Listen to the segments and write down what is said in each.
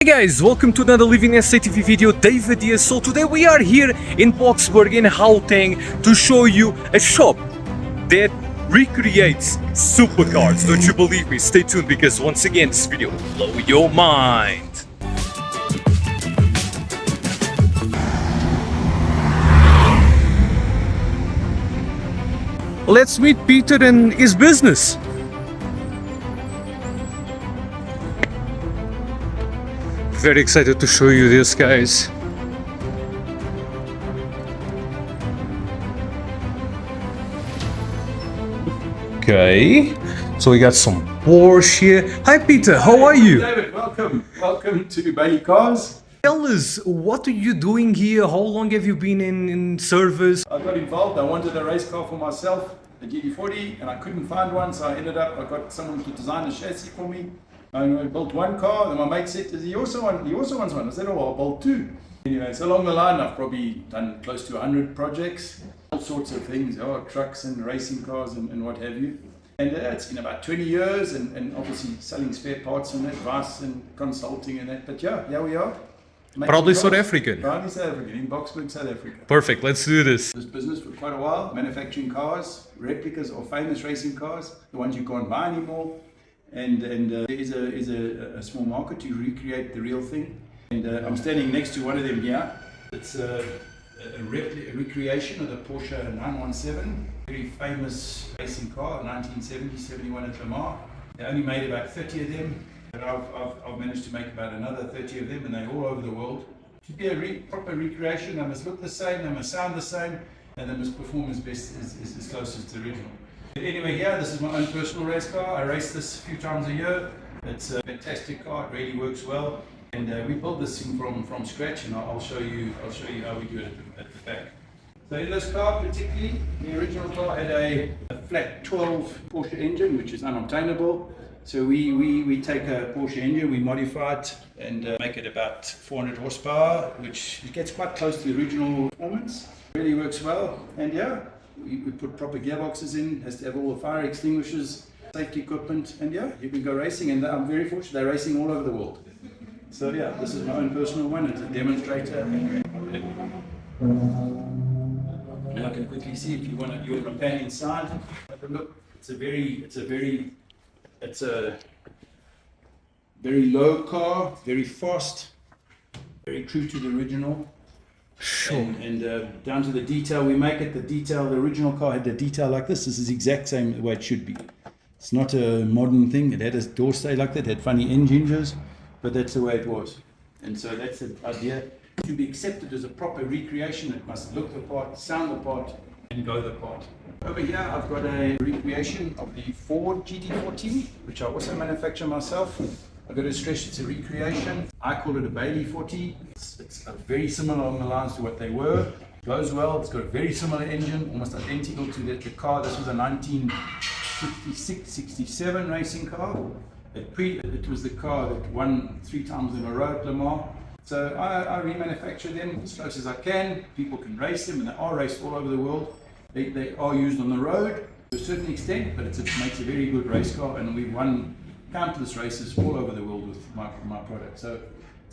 Hey guys, welcome to another LivinginSAtv video. David here. So today we are here in Boksburg in Gauteng to show you a shop that recreates supercars. Don't you believe me? Stay tuned because once again this video will blow your mind. Let's meet Peter and his business. Very excited to show you this, guys. Okay, so we got some Porsche here. Hi Peter, how are you? David, welcome to Bailey Cars. Tell us, what are you doing here? How long have you been in service? I got involved. I wanted a race car for myself, a GT40, and I couldn't find one, so I got someone to design a chassis for me. I built one car, then my mate said, he also wants one. I said, oh, I'll build two. Anyway, so along the line, I've probably done close to 100 projects, all sorts of things, trucks and racing cars and what have you. And it's been about 20 years and obviously selling spare parts and advice and consulting and that. But yeah, here we are. Proudly South African. Proudly South African, in Boksburg, South Africa. Perfect, let's do this. This business for quite a while, manufacturing cars, replicas of famous racing cars, the ones you can't buy anymore. And there is a small market to recreate the real thing. And I'm standing next to one of them here. It's a recreation of the Porsche 917, very famous racing car, 1970-71 at Le Mans. They only made about 30 of them, but I've managed to make about another 30 of them, and they're all over the world. To be a proper recreation, they must look the same, they must sound the same, and they must perform as close as the original. Anyway, yeah, this is my own personal race car. I race this a few times a year. It's a fantastic car. It really works well, and we built this thing from scratch. And I'll show you how we do it at the back. So in this car, particularly, the original car had a flat 12 Porsche engine, which is unobtainable. So we take a Porsche engine, we modify it, and make it about 400 horsepower, which gets quite close to the original performance. Really works well, and yeah. We put proper gearboxes in, has to have all the fire extinguishers, safety equipment, and yeah, you can go racing. And I'm very fortunate, they're racing all over the world. So yeah, this is my own personal one, it's a demonstrator. And I can quickly see if you want your pan inside. Have a look. It's a very low car, very fast, very true to the original. Sure. And down to the detail we make it, the original car had the detail like this. This is the exact same way it should be. It's not a modern thing. It had a door stay like that, it had funny hinges, but that's the way it was. And so that's the idea. To be accepted as a proper recreation, it must look the part, sound the part, and go the part. Over here I've got a recreation of the Ford GT40, which I also manufacture myself. I've got to stress it's a recreation. I call it a Bailey 40. It's very similar on the lines to what they were. It goes well. It's got a very similar engine, almost identical to the car. This was a 1966-67 racing car. It was the car that won 3 times in a row at Le Mans. So I remanufacture them as close as I can. People can race them, and they are raced all over the world. They are used on the road to a certain extent, but it makes a very good race car, and we've won countless races all over the world with my product. So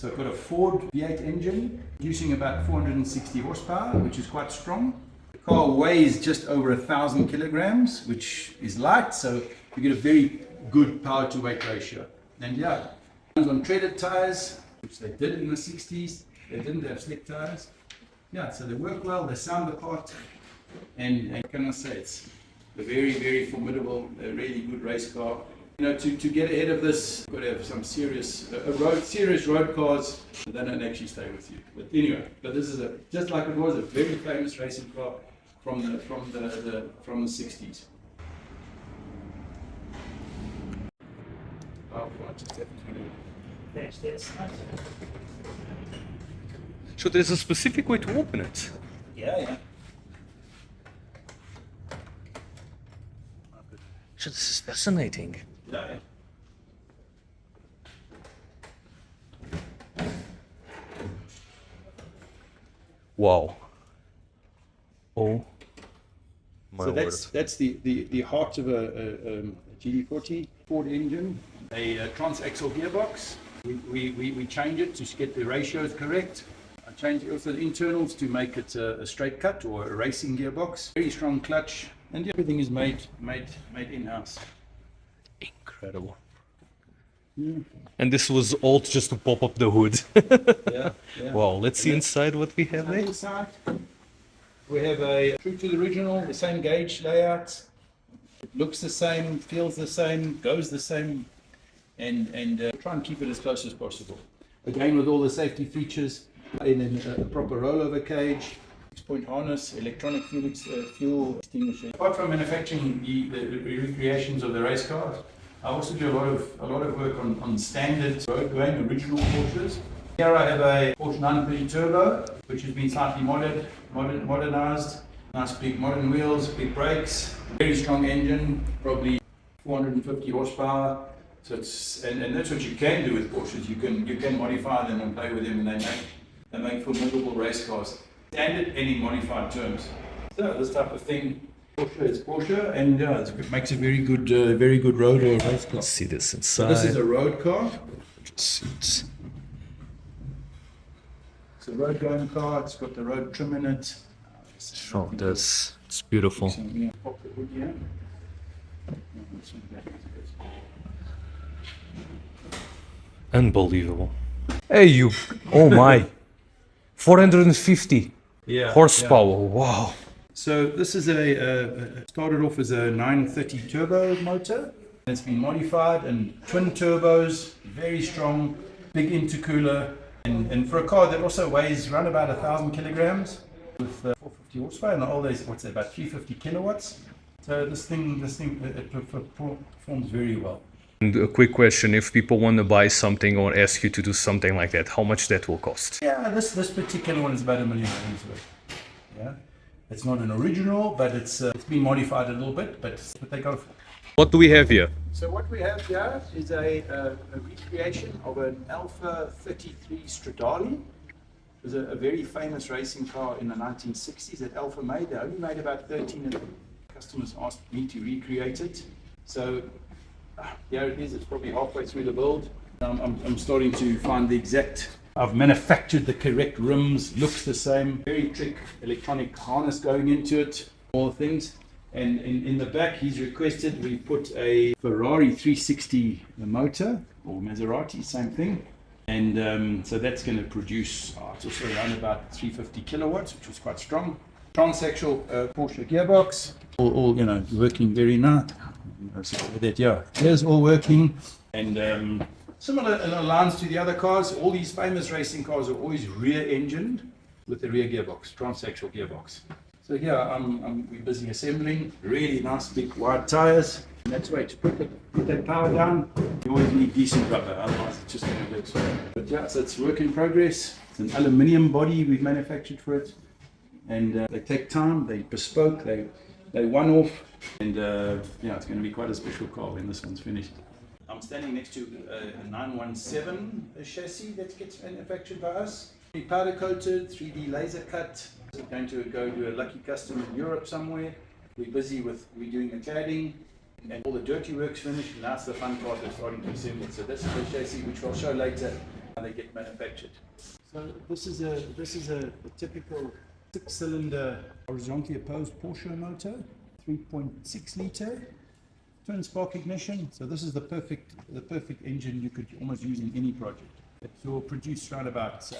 I've got a Ford V8 engine producing about 460 horsepower, which is quite strong. The car weighs just over 1,000 kilograms, which is light, so you get a very good power to weight ratio. And yeah, it runs on treaded tires, which they did in the 60s. They didn't have slick tires. Yeah, so they work well, they sound the part, and can I say, it's a very, very formidable, a really good race car. You know, to get ahead of this, you've got to have some serious road cars. They don't actually stay with you. But anyway, this is just like it was, a very famous racing car from the 60s. So there's a specific way to open it. Yeah. So this is fascinating. Yeah. Wow. Oh my So word. that's the heart of a GT40 Ford engine, a transaxle gearbox, We change it to get the ratios correct. I change also the internals to make it a straight cut or a racing gearbox. Very strong clutch, and everything is made in-house. Incredible. And this was all just to pop up the hood. Yeah. Wow, let's see inside what we have there. Inside, we have a true to the original, the same gauge layout. It looks the same, feels the same, goes the same, and try and keep it as close as possible. Again, with all the safety features, in a proper rollover cage, 6-point harness, electronic fuel extinguisher. Apart from manufacturing the recreations of the race cars, I also do a lot of work on standard road going original Porsches. Here I have a Porsche 930 Turbo, which has been slightly modernized. Nice big modern wheels, big brakes, very strong engine, probably 450 horsepower. So it's and that's what you can do with Porsches. You can modify them and play with them, and they make formidable race cars. Standard and in modified terms. So this type of thing. Porsche is Porsche, and it makes a very good road or race car. Let's see this So inside. this is a road car. Seats. It's a road going car. It's got the road trim in it. Oh, this. It's beautiful. So, yeah, pop the hood here. Unbelievable. Hey, you. Oh my. 450 horsepower. Wow. So this is started off as a 930 turbo motor. It's been modified and twin turbos, very strong, big intercooler, and for a car that also weighs around about 1,000 kilograms with 450 horsepower, and the old days, what's it, about 350 kilowatts. So this thing it performs very well. And a quick question: if people want to buy something or ask you to do something like that, how much that will cost? Yeah, this particular one is about $1 million worth. Yeah, it's not an original, but it's been modified a little bit, but it's what they go for. What do we have here? So what we have here is a recreation of an Alfa 33 Stradale. It was a very famous racing car in the 1960s that Alfa made. They only made about 13 of them. Customers asked me to recreate it. So here it is. It's probably halfway through the build. I'm starting to find the exact. I've manufactured the correct rims. Looks the same. Very trick electronic harness going into it. All things. And in the back, he's requested we put a Ferrari 360 motor, or Maserati, same thing. And so that's going to produce, it's also around about 350 kilowatts, which was quite strong. Transaxle Porsche gearbox, all working very nice. So that, yeah, here's all working. And similar lines to the other cars, all these famous racing cars are always rear-engined with the rear gearbox, transaxle gearbox. So here we're busy assembling really nice big wide tires. And that's the way to put that power down. You always need decent rubber, otherwise it's just going to explode. But yeah, so it's work in progress. It's an aluminium body we've manufactured for it. And they take time, they bespoke, they one-off. And it's going to be quite a special car when this one's finished. I'm standing next to a 917 chassis that gets manufactured by us. Powder coated, 3D laser cut. We're going to go do a lucky customer in Europe somewhere. We're doing the cladding and all the dirty work's finished, and that's the fun part of starting to assemble. So this is the chassis which I'll show later how they get manufactured. So this is a typical 6-cylinder horizontally opposed Porsche motor, 3.6 liter, twin spark ignition. So this is the perfect engine you could almost use in any project. It will produce around about, say,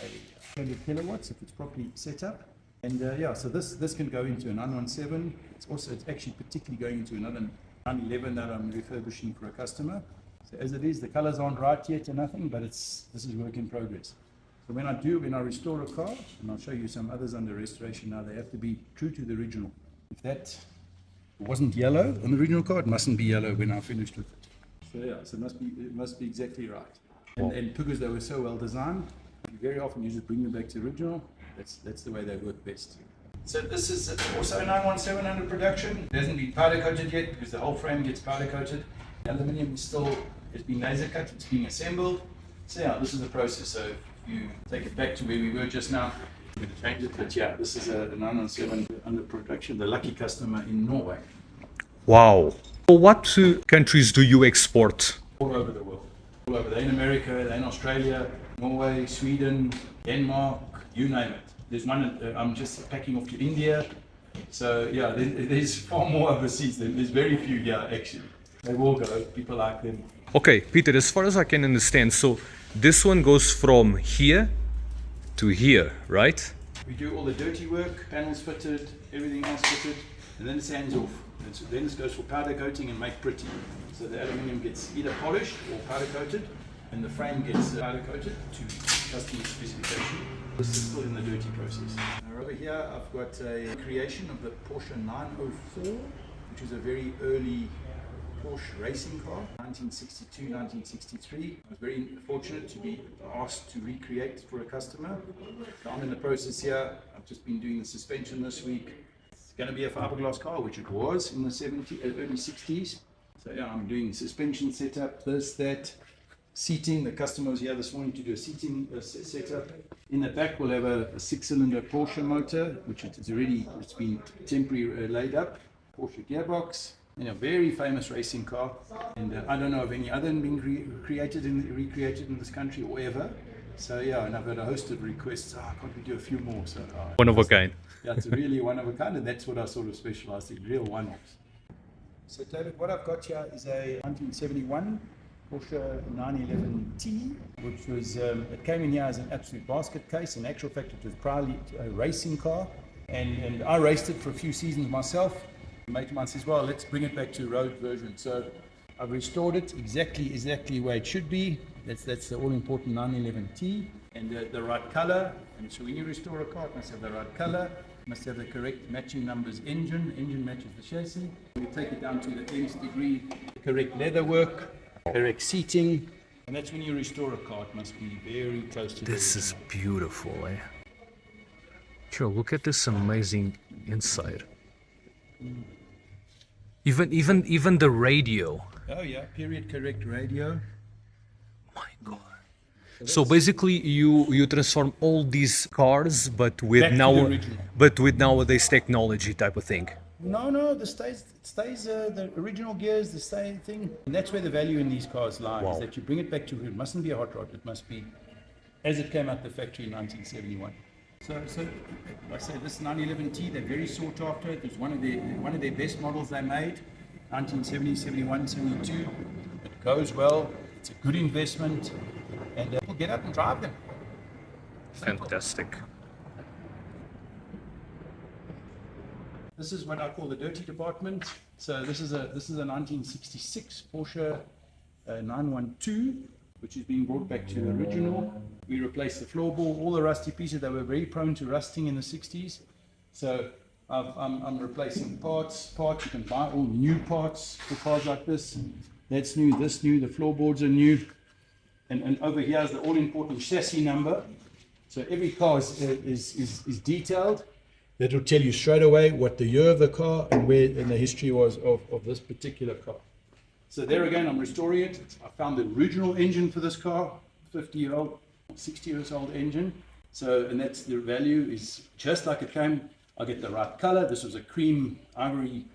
100 kilowatts if it's properly set up. And so this can go into a 917. It's actually particularly going into another 911 that I'm refurbishing for a customer. So as it is, the colors aren't right yet or nothing, but this is work in progress. So when I restore a car, and I'll show you some others under restoration now, they have to be true to the original. If that wasn't yellow on the original car, it mustn't be yellow when I finished with it. So it must be exactly right. And because they were so well designed, very often you just bring them back to the original. That's the way they work best. So this is also a 917 under production. It hasn't been powder coated yet because the whole frame gets powder coated. The aluminium has been laser cut. It's being assembled. So yeah, this is the process. So if you take it back to where we were just now, we're going to change it. But yeah, this is a 917 under production. The lucky customer in Norway. Wow. What countries do you export? All over the world. all over. They're in America, they're in Australia, Norway, Sweden, Denmark, you name it. There's one, I'm just packing off to India. So yeah, there's far more overseas. There's very few here actually. They will go, people like them. Okay, Peter, as far as I can understand, so this one goes from here to here, right? We do all the dirty work, panels fitted, everything else fitted, and then it's hands off. Then it goes for powder coating and make pretty. So the aluminium gets either polished or powder coated, and the frame gets powder coated to customer specification. This is still in the dirty process. Now over here I've got a creation of the Porsche 904, which is a very early Porsche racing car, 1962, 1963. I was very fortunate to be asked to recreate for a customer. So I'm in the process here. I've just been doing the suspension this week. It's going to be a fiberglass car, which it was in the early 60s. So yeah, I'm doing suspension setup, this, that, seating. The customer was here this morning to do a seating setup. In the back we'll have a 6-cylinder Porsche motor, which it's been temporarily laid up. Porsche gearbox. A very famous racing car, and I don't know of any other being recreated in this country or ever. So yeah, and I've had a host of requests. Can't we do a few more? So One of a kind. Yeah, it's really one of a kind, and that's what I sort of specialize in, real one-offs. So David, what I've got here is a 1971 Porsche 911T, which was it came in here as an absolute basket case. In actual fact, it was proudly a racing car, and I raced it for a few seasons myself. A mate of mine says, well, let's bring it back to road version. So I've restored it exactly where it should be. That's the all-important 911T, and the right color. And so when you restore a car, it must have the right color, it must have the correct matching numbers engine matches the chassis. We take it down to the nth degree, correct leather work, correct seating, and that's when you restore a car. It must be very close to This is beautiful, eh? Sure, look at this amazing inside. Even the radio. Oh yeah, period correct radio. My God. So basically, you transform all these cars, but with nowadays technology type of thing. No, it stays the original gears, the same thing. And that's where the value in these cars lies. Wow. Is that you bring it back to it mustn't be a hot rod. It must be as it came out the factory in 1971. So like I say, this 911T, they're very sought after. It was one of their best models they made, 1970, 71, 72. It goes well. It's a good investment, and we'll get out and drive them. Fantastic. This is what I call the dirty department. So this is a 1966 Porsche 912. Which is being brought back to the original. We replaced the floorboard, all the rusty pieces that were very prone to rusting in the 60s. So I'm replacing parts. You can buy all new parts for cars like this. That's new, this new, the floorboards are new. And over here is the all-important chassis number. So every car is detailed. That will tell you straight away what the year of the car and where and the history was of this particular car. So there again, I'm restoring it. I found the original engine for this car, 50-year-old, 60-year-old engine. So, and that's the value is just like it came. I get the right color. This was a cream ivory,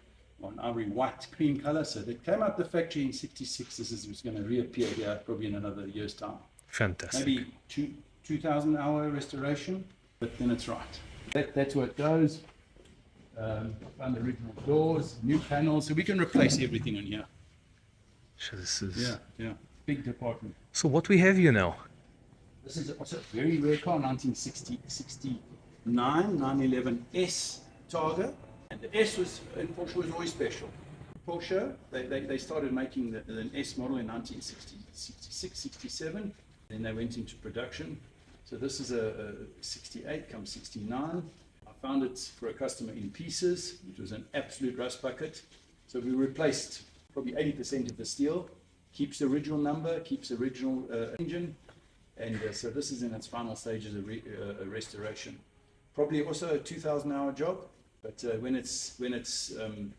or an ivory white cream color. So that came out the factory in 66. This is going to reappear here probably in another year's time. Fantastic. Maybe 2,000 hour restoration, but then it's right. That's where it goes. I found the original doors, new panels, so we can replace everything on here. So this is big department. So what we have here now? This is also a very rare car, 1969 911S Targa, and the S was in Porsche was always special. Porsche they started making the S model in 1966, 67, then they went into production. So this is a 68 comes 69. I found it for a customer in pieces, which was an absolute rust bucket. So we replaced probably 80% of the steel, keeps the original number, keeps the original engine, and so this is in its final stages of restoration. Probably also a 2,000 hour job, but when it's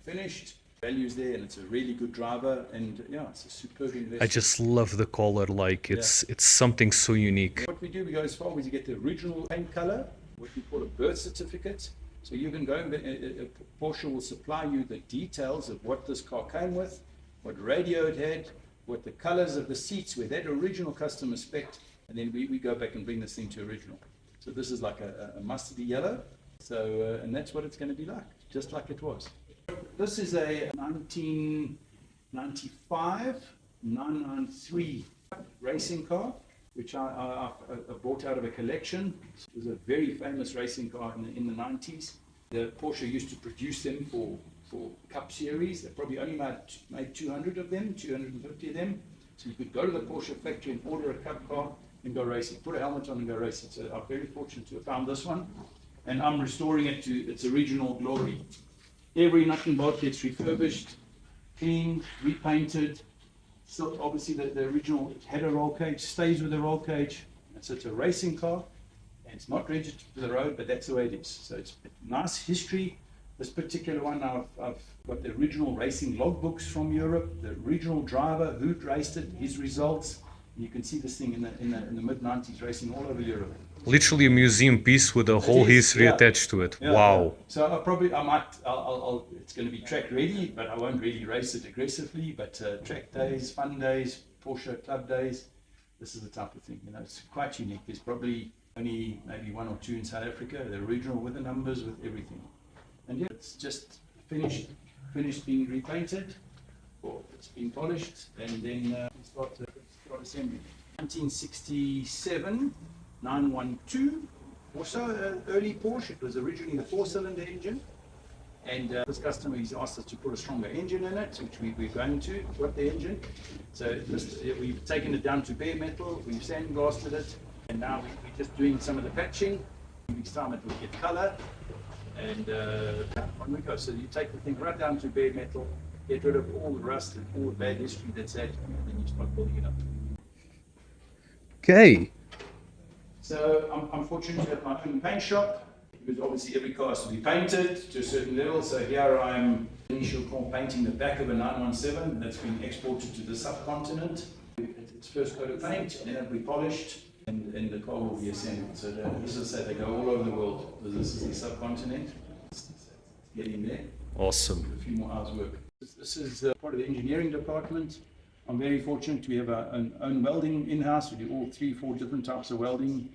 finished, value's there, and it's a really good driver, and yeah, it's a superb investment. I just love the color, like it's something so unique. What we do, we go as far as you get the original paint color, what we call a birth certificate. So you can go, Porsche will supply you the details of what this car came with, what radio it had, what the colors of the seats were, that original customer spec, and then we go back and bring this thing to original. So this is like a mustardy yellow, so and that's what it's going to be like, just like it was. This is a 1995 993 racing car, which I bought out of a collection. It was a very famous racing car in the 90s. The Porsche used to produce them for Cup Series. They probably only made 200 of them, 250 of them. So you could go to the Porsche factory and order a Cup car and go racing. Put a helmet on and go racing. So I'm very fortunate to have found this one. And I'm restoring it to its original glory. Every nut and bolt gets refurbished, cleaned, repainted. So obviously the original header roll cage stays with the roll cage. So it's a racing car, and it's not registered to the road, but that's the way it is. So it's a nice history. This particular one, I've got the original racing logbooks from Europe, the original driver who raced it, his results. You can see this thing in the mid-90s racing all over Europe. Literally a museum piece with a whole history attached to it. Yeah, wow. So it's going to be track ready, but I won't really race it aggressively. But track days, fun days, Porsche club days, this is the type of thing. You know, it's quite unique. There's probably only maybe one or two in South Africa. The original with the numbers, with everything. And yeah, it's just finished being repainted, or it's been polished, and then start assembly. 1967 912, also an early Porsche. It was originally the 4-cylinder engine, and this customer has asked us to put a stronger engine in it, which we're going to put the engine. So we've taken it down to bare metal, we've sandblasted it, and now we're just doing some of the patching. Next time it will get color, and on we go. So you take the thing right down to bare metal, get rid of all the rust and all the bad history that's had, and then you start building it up. Okay. So I'm fortunate to have my own paint shop, because obviously every car has to be painted to a certain level. So here I'm initial core painting the back of a 917 that's been exported to the subcontinent. It's first coat of paint, and then it'll be polished, and the car will be assembled. So this is they go all over the world. This is the subcontinent. It's getting there. Awesome. A few more hours work. This is part of the engineering department. I'm very fortunate we have our own welding in-house. We do all 3-4 different types of welding.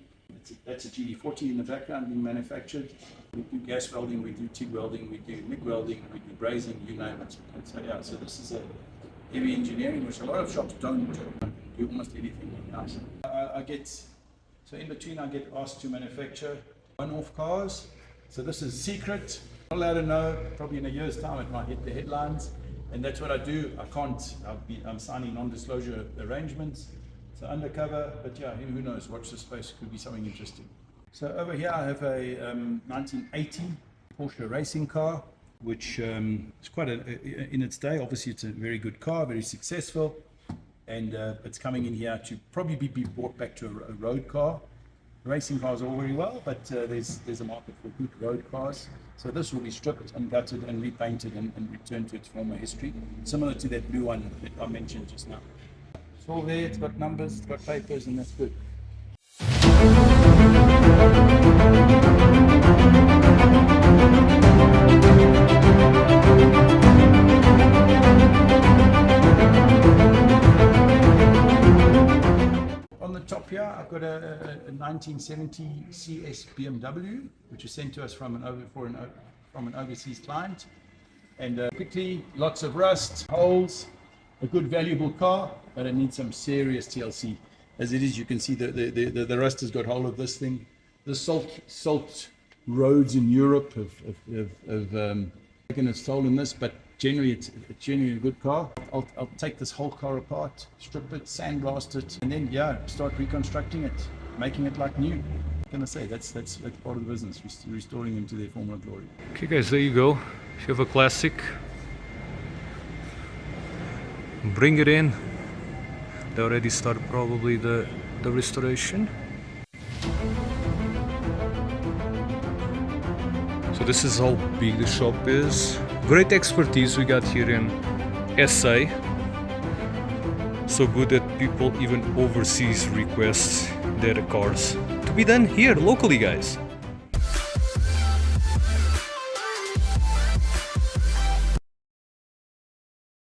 That's a GD40 in the background being manufactured. We do gas welding, we do TIG welding, we do MIG welding, we do brazing, you name it. So this is a heavy engineering, which a lot of shops don't do almost anything in-house. So in between I get asked to manufacture one-off cars. So this is secret. Not allowed to know. Probably in a year's time it might hit the headlines. And that's what I do. I'm signing non-disclosure arrangements. So undercover, but yeah, who knows, watch this space, could be something interesting. So over here I have a 1980 Porsche racing car, which is quite in its day. Obviously it's a very good car, very successful. And it's coming in here to probably be brought back to a road car. Racing cars are all very well, but there's a market for good road cars. So this will be stripped and gutted and repainted and returned to its former history, similar to that blue one that I mentioned just now. It's all there, it's got numbers, it's got papers, and that's good. On the top here, I've got a 1970 CS BMW, which was sent to us from an overseas client. And quickly, lots of rust, holes, a good valuable car, but it needs some serious TLC. As it is, you can see the rust has got hold of this thing. The salt roads in Europe have taken its toll in this, but generally it's genuinely a good car. I'll take this whole car apart, strip it, sandblast it, and then start reconstructing it, making it like new. What can I say? That's part of the business, restoring them to their former glory. Okay guys, there you go. If you have a classic, bring it in. They already started probably the restoration. So this is how big the shop is. Great expertise we got here in SA. So good that people even overseas request their cars to be done here locally, guys.